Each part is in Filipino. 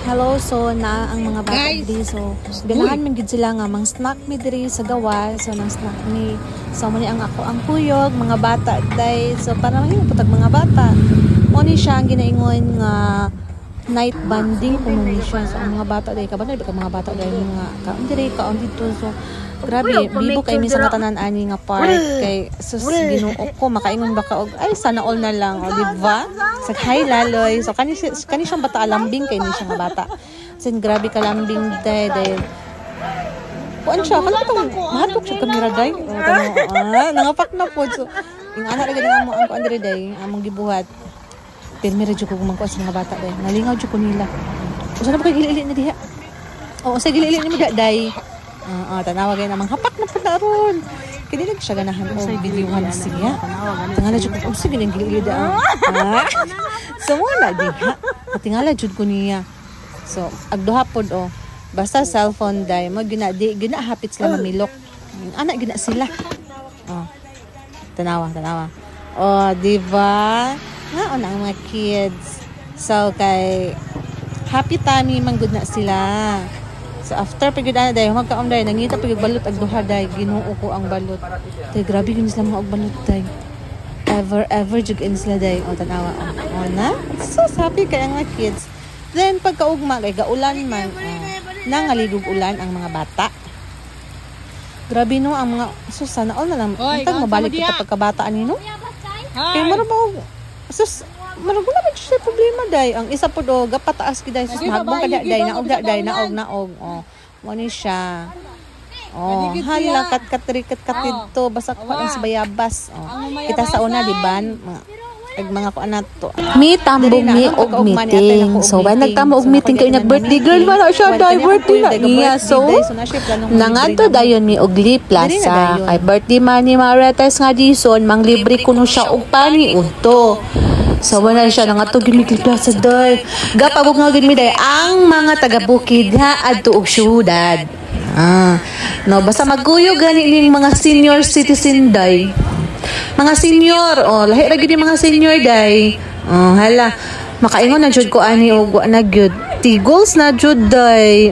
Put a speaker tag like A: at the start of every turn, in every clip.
A: Hello, so na ang mga bata diri so ganahan man gid sila nga mang snack mi diri sa gawas so nang snack mi so mo ni ang ako ang kuyog mga bata day so para mahimo putag mga bata mo ni siya ang ginaingon nga night bonding kuno ni siya so ang mga bata day kaban ka mga bata day mga kaon diri kaon dito so grabe bibo kay mi sa tanan ani nga park kay sus Ginoo ko makaingon ba ka og ay sana all na lang o di ba sa hay laloy so kani siyang bata alambing kay ni siya nga bata sin grabe ka lambing day kuan siya kana tong mahadlok siya kamera day nangapak na po so ing ana ra gid nga mo ang kuan diri day among gibuhat pero mira jud ko kumangko sa mga bata day nalingaw jud ko nila usa na ba kay gili-ili na diha o sa gili-ili ni mo day tanawa gay namang hapak na padaron kini lang siya ganahan o videohan siya tingala jud ko sige nang gili-ili da so wala diha tingala jud ko niya so agduha pod o basta cellphone day mo ginahapit sila mamilok ana gina sila tanawa di ba ang mga kids so kay happy tummy man good na sila. So after pagid ana day magkaon day nangita pagid balot ag duha day Ginoo ko ang balot. Tay grabe gyud sila mga og balot day. Ever jud in sila day o tanawa na. So happy kay ang mga kids. Then pagkaugma kay gaulan man nangaligog ulan ang mga bata. Grabe no ang mga sana all na lang untag mabalik ka pagkabata nino. Kay maro ba sus maragula ba siya problema day ang isa po do gapataas kiday sus magbong kada day naog mo ni siya hala kat dito basta ko ang bayabas kita sa una di ba mga ko anato mi tambong mi og meeting so when nagtamo og meeting kay nag birthday girl wala siya day birthday na niya so nangadto dayon mi og Lee Plaza kay birthday man ni Marites nga dison manglibre kuno siya og pani udto. So wala siya nangato gimigli plaza day. Gapagog nga gid mi day ang mga taga-bukid ha adto og syudad. No basta magkuyog gani ning mga senior citizen day. Mga senior lahi ra gid mga senior day. Hala makaingon na jud ko ani og wa na gyud. Tigos na jud day.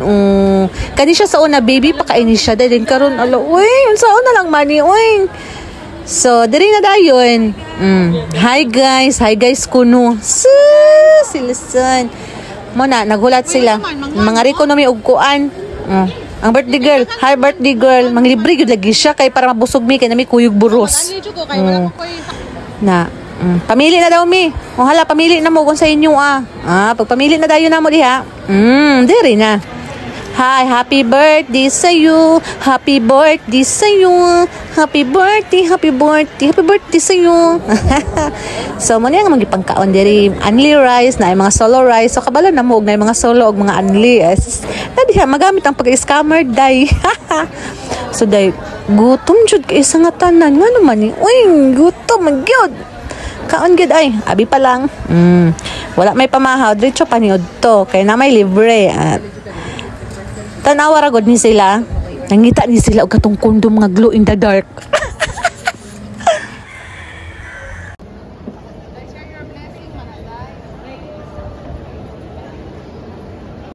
A: Kani siya sa una baby pa kaini siya day din karon alo uy unsa na lang mani uy. So, diri na dayon. Hi guys kuno. Silisan. Mo na nagulat sila. Mga economy og kuan. Ang birthday girl, hi birthday girl. Manglibre gyud lagi siya kay para mabusog mi kay nami kuyog buros. Pamili na daw mi. Hala pamili na mo kung sa inyo pag pamili na dayon namo diha. Diri na. Hi, happy birthday sa you. Happy birthday sa you. Happy birthday sa you. So mo niya nga magipangkaon diri unli rice na mga solo rice. So kabalo na mo og na mga solo og mga unli. Diha magamit ang pag-scammer day. So day gutom jud kay isa nga tanan ngano man ni. Uy, gutom man gyud. Kaon gid ay abi pa lang. Wala may pamahaw diretso paniod to kay na may libre tanawa ra gud ni sila nangita ni sila og katong kondom nga glow in the dark